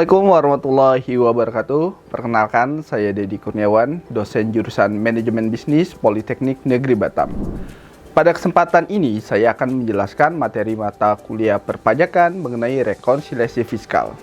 Assalamualaikum warahmatullahi wabarakatuh. Perkenalkan, saya Dedi Kurniawan, dosen jurusan Manajemen Bisnis Politeknik Negeri Batam. Pada kesempatan ini, saya akan menjelaskan materi mata kuliah perpajakan mengenai rekonsiliasi fiskal.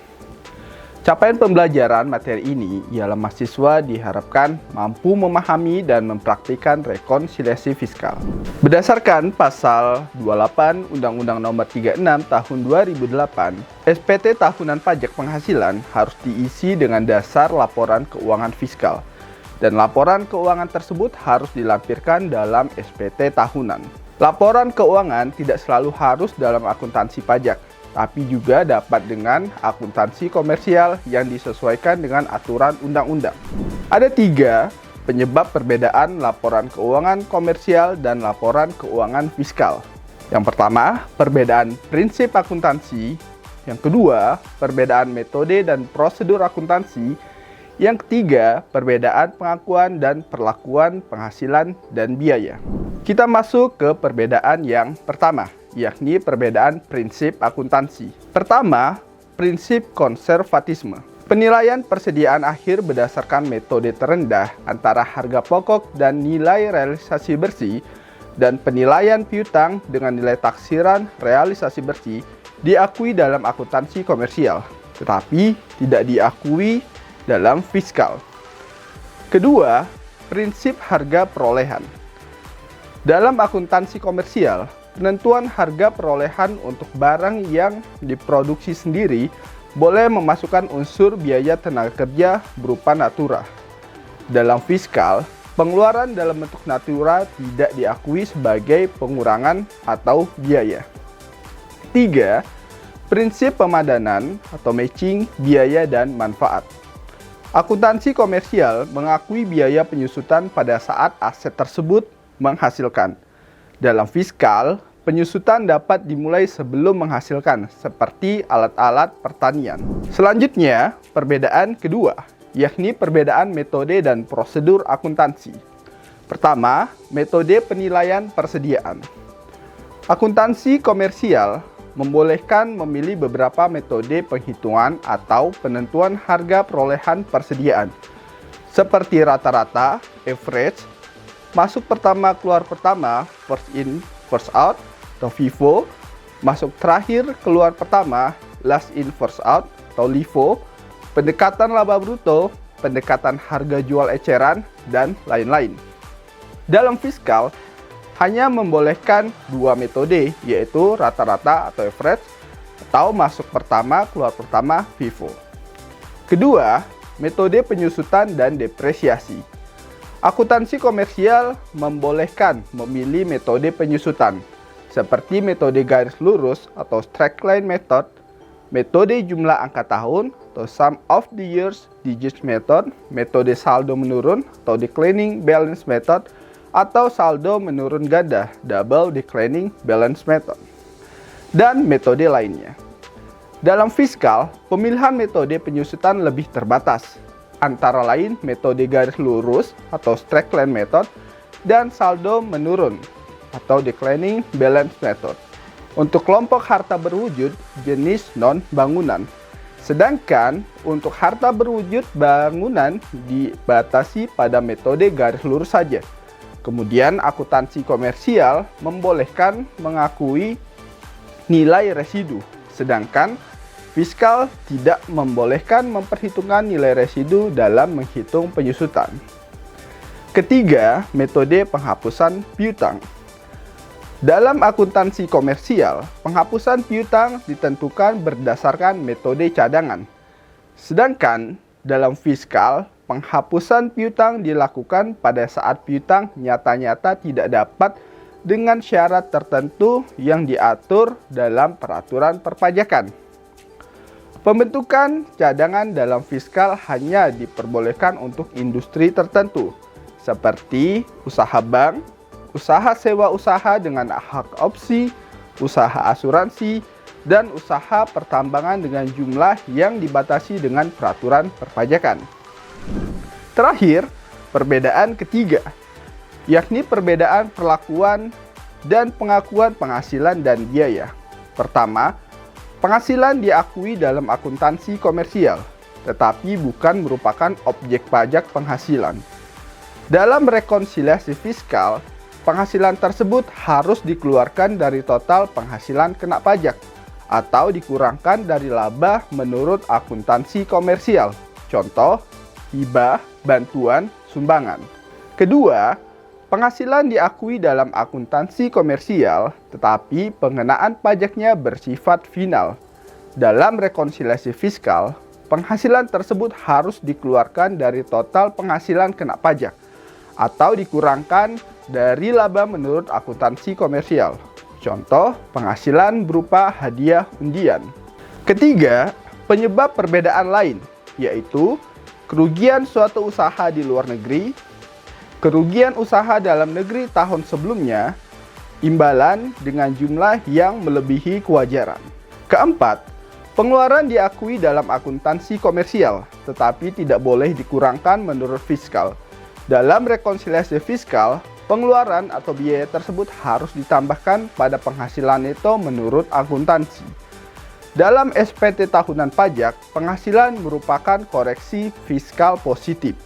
Capaian pembelajaran materi ini ialah mahasiswa diharapkan mampu memahami dan mempraktikkan rekonsiliasi fiskal. Berdasarkan pasal 28 Undang-Undang Nomor 36 Tahun 2008, SPT tahunan pajak penghasilan harus diisi dengan dasar laporan keuangan fiskal, dan laporan keuangan tersebut harus dilampirkan dalam SPT tahunan. Laporan keuangan tidak selalu harus dalam akuntansi pajak, tapi juga dapat dengan akuntansi komersial yang disesuaikan dengan aturan undang-undang. Ada 3 penyebab perbedaan laporan keuangan komersial dan laporan keuangan fiskal. Yang pertama, perbedaan prinsip akuntansi. Yang kedua, perbedaan metode dan prosedur akuntansi. Yang ketiga, perbedaan pengakuan dan perlakuan penghasilan dan biaya. Kita masuk ke perbedaan yang pertama, yakni perbedaan prinsip akuntansi. Pertama, prinsip konservatisme. Penilaian persediaan akhir berdasarkan metode terendah antara harga pokok dan nilai realisasi bersih, dan penilaian piutang dengan nilai taksiran realisasi bersih diakui dalam akuntansi komersial, tetapi tidak diakui dalam fiskal. Kedua, prinsip harga perolehan. Dalam akuntansi komersial, penentuan harga perolehan untuk barang yang diproduksi sendiri boleh memasukkan unsur biaya tenaga kerja berupa natura. Dalam fiskal, pengeluaran dalam bentuk natura tidak diakui sebagai pengurangan atau biaya. 3. Prinsip pemadanan atau matching biaya dan manfaat. Akuntansi komersial mengakui biaya penyusutan pada saat aset tersebut menghasilkan. Dalam fiskal, penyusutan dapat dimulai sebelum menghasilkan, seperti alat-alat pertanian. Selanjutnya, perbedaan kedua, yakni perbedaan metode dan prosedur akuntansi. Pertama, metode penilaian persediaan. Akuntansi komersial membolehkan memilih beberapa metode penghitungan atau penentuan harga perolehan persediaan, seperti rata-rata, average, masuk pertama keluar pertama, first in first out, atau FIFO, masuk terakhir keluar pertama, last in first out, atau LIFO, pendekatan laba bruto, pendekatan harga jual eceran, dan lain-lain. Dalam fiskal, hanya membolehkan 2 metode, yaitu rata-rata atau average, atau masuk pertama keluar pertama, FIFO. Kedua, metode penyusutan dan depresiasi. Akuntansi komersial membolehkan memilih metode penyusutan, seperti metode garis lurus atau straight line method, metode jumlah angka tahun atau sum of the years digits method, metode saldo menurun atau declining balance method, atau saldo menurun ganda double declining balance method, dan metode lainnya. Dalam fiskal, pemilihan metode penyusutan lebih terbatas, antara lain metode garis lurus atau straight line method dan saldo menurun atau declining balance method untuk kelompok harta berwujud jenis non-bangunan. Sedangkan untuk harta berwujud bangunan dibatasi pada metode garis lurus saja. Kemudian akuntansi komersial membolehkan mengakui nilai residu, sedangkan fiskal tidak membolehkan memperhitungkan nilai residu dalam menghitung penyusutan. Ketiga, metode penghapusan piutang. Dalam akuntansi komersial, penghapusan piutang ditentukan berdasarkan metode cadangan. Sedangkan dalam fiskal, penghapusan piutang dilakukan pada saat piutang nyata-nyata tidak dapat dengan syarat tertentu yang diatur dalam peraturan perpajakan. Pembentukan cadangan dalam fiskal hanya diperbolehkan untuk industri tertentu, seperti usaha bank, usaha sewa usaha dengan hak opsi, usaha asuransi, dan usaha pertambangan dengan jumlah yang dibatasi dengan peraturan perpajakan. Terakhir, perbedaan ketiga, yakni perbedaan perlakuan dan pengakuan penghasilan dan biaya. Pertama, Penghasilan diakui dalam akuntansi komersial, tetapi bukan merupakan objek pajak penghasilan. Dalam rekonsiliasi fiskal, penghasilan tersebut harus dikeluarkan dari total penghasilan kena pajak atau dikurangkan dari laba menurut akuntansi komersial. Contoh, hibah, bantuan, sumbangan. Kedua, penghasilan diakui dalam akuntansi komersial, tetapi pengenaan pajaknya bersifat final. Dalam rekonsiliasi fiskal, penghasilan tersebut harus dikeluarkan dari total penghasilan kena pajak atau dikurangkan dari laba menurut akuntansi komersial. Contoh, penghasilan berupa hadiah undian. Ketiga, penyebab perbedaan lain, yaitu kerugian suatu usaha di luar negeri, kerugian usaha dalam negeri tahun sebelumnya, imbalan dengan jumlah yang melebihi kewajaran. Keempat, pengeluaran diakui dalam akuntansi komersial, tetapi tidak boleh dikurangkan menurut fiskal. Dalam rekonsiliasi fiskal, pengeluaran atau biaya tersebut harus ditambahkan pada penghasilan neto menurut akuntansi. Dalam SPT tahunan pajak, penghasilan merupakan koreksi fiskal positif.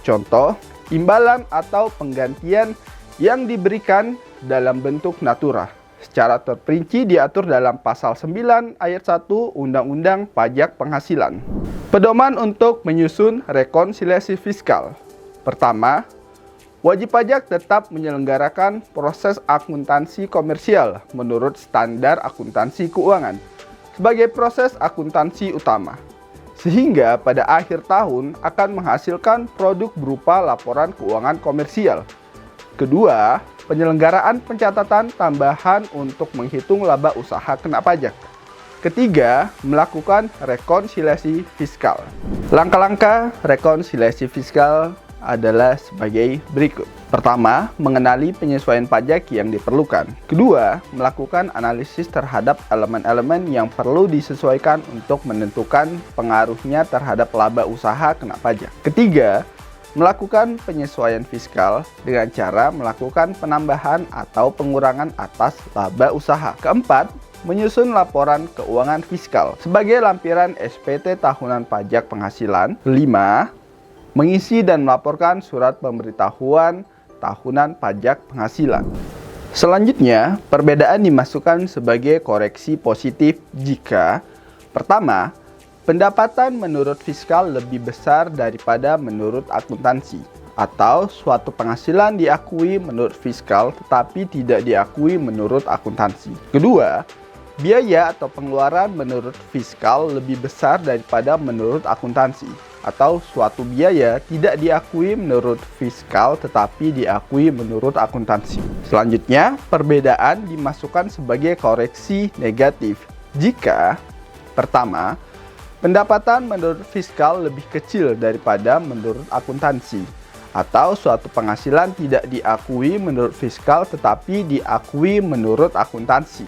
Contoh, imbalan atau penggantian yang diberikan dalam bentuk natura. Secara terperinci diatur dalam pasal 9 ayat 1 Undang-Undang Pajak Penghasilan. Pedoman untuk menyusun rekonsiliasi fiskal. Pertama, wajib pajak tetap menyelenggarakan proses akuntansi komersial menurut standar akuntansi keuangan sebagai proses akuntansi utama, sehingga pada akhir tahun akan menghasilkan produk berupa laporan keuangan komersial. Kedua, penyelenggaraan pencatatan tambahan untuk menghitung laba usaha kena pajak. Ketiga, melakukan rekonsiliasi fiskal. Langkah-langkah rekonsiliasi fiskal adalah sebagai berikut. Pertama, mengenali penyesuaian pajak yang diperlukan. Kedua, melakukan analisis terhadap elemen-elemen yang perlu disesuaikan untuk menentukan pengaruhnya terhadap laba usaha kena pajak. Ketiga, melakukan penyesuaian fiskal dengan cara melakukan penambahan atau pengurangan atas laba usaha. Keempat, menyusun laporan keuangan fiskal sebagai lampiran SPT tahunan pajak penghasilan. 5. Mengisi dan melaporkan surat pemberitahuan tahunan pajak penghasilan. Selanjutnya, perbedaan dimasukkan sebagai koreksi positif jika pertama, pendapatan menurut fiskal lebih besar daripada menurut akuntansi, atau suatu penghasilan diakui menurut fiskal tetapi tidak diakui menurut akuntansi. Kedua, biaya atau pengeluaran menurut fiskal lebih besar daripada menurut akuntansi, atau suatu biaya tidak diakui menurut fiskal tetapi diakui menurut akuntansi. Selanjutnya, perbedaan dimasukkan sebagai koreksi negatif jika pertama, pendapatan menurut fiskal lebih kecil daripada menurut akuntansi, atau suatu penghasilan tidak diakui menurut fiskal tetapi diakui menurut akuntansi.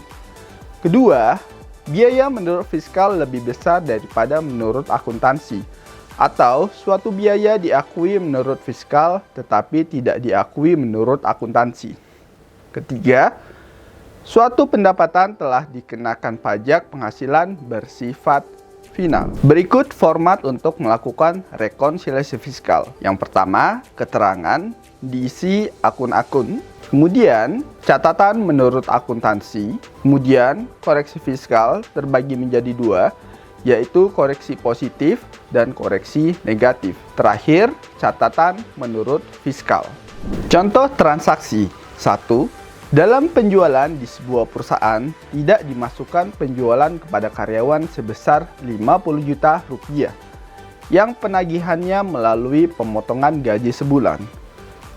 Kedua, biaya menurut fiskal lebih besar daripada menurut akuntansi, atau suatu biaya diakui menurut fiskal tetapi tidak diakui menurut akuntansi. Ketiga, suatu pendapatan telah dikenakan pajak penghasilan bersifat final. Berikut format untuk melakukan rekonsiliasi fiskal. Yang pertama, keterangan diisi akun-akun, kemudian catatan menurut akuntansi, kemudian koreksi fiskal terbagi menjadi dua, yaitu koreksi positif dan koreksi negatif. Terakhir, catatan menurut fiskal. Contoh transaksi. 1. Dalam penjualan di sebuah perusahaan, tidak dimasukkan penjualan kepada karyawan sebesar 50 juta rupiah, yang penagihannya melalui pemotongan gaji sebulan.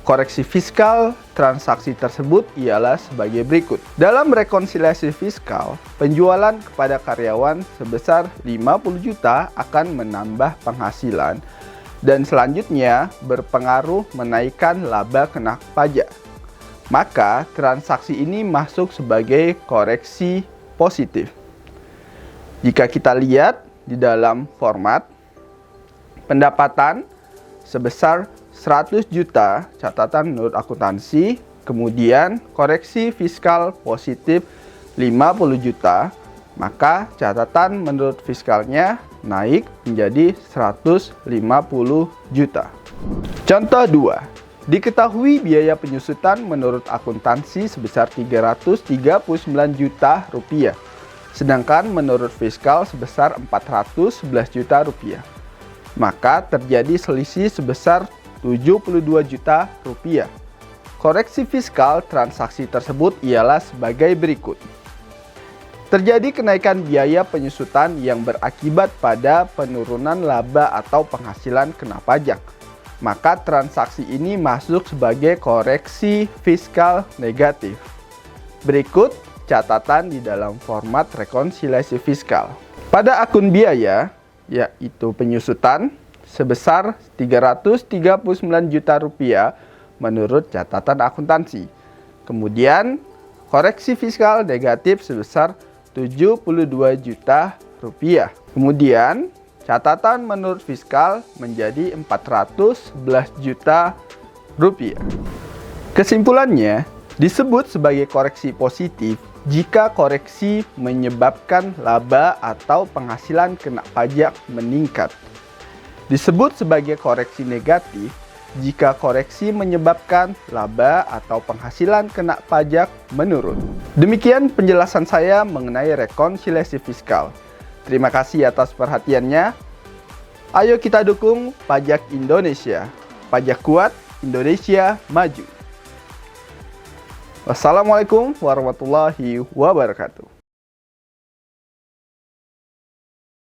Koreksi fiskal transaksi tersebut ialah sebagai berikut. Dalam rekonsiliasi fiskal, penjualan kepada karyawan sebesar 50 juta akan menambah penghasilan dan selanjutnya berpengaruh menaikkan laba kena pajak. Maka transaksi ini masuk sebagai koreksi positif. Jika kita lihat di dalam format, pendapatan sebesar 100 juta catatan menurut akuntansi, kemudian koreksi fiskal positif 50 juta, maka catatan menurut fiskalnya naik menjadi 150 juta. Contoh 2. Diketahui biaya penyusutan menurut akuntansi sebesar 339 juta rupiah, sedangkan menurut fiskal sebesar 411 juta rupiah. Maka terjadi selisih sebesar 72 juta rupiah. Koreksi fiskal transaksi tersebut ialah sebagai berikut. Terjadi kenaikan biaya penyusutan yang berakibat pada penurunan laba atau penghasilan kena pajak. Maka transaksi ini masuk sebagai koreksi fiskal negatif. Berikut catatan di dalam format rekonsiliasi fiskal. Pada akun biaya, yaitu penyusutan, sebesar 339 juta rupiah menurut catatan akuntansi. Kemudian, koreksi fiskal negatif sebesar 72 juta rupiah. Kemudian, catatan menurut fiskal menjadi 411 juta rupiah. Kesimpulannya, disebut sebagai koreksi positif jika koreksi menyebabkan laba atau penghasilan kena pajak meningkat. Disebut sebagai koreksi negatif jika koreksi menyebabkan laba atau penghasilan kena pajak menurun. Demikian penjelasan saya mengenai rekonsiliasi fiskal. Terima kasih atas perhatiannya. Ayo kita dukung pajak Indonesia. Pajak kuat, Indonesia maju. Wassalamualaikum warahmatullahi wabarakatuh.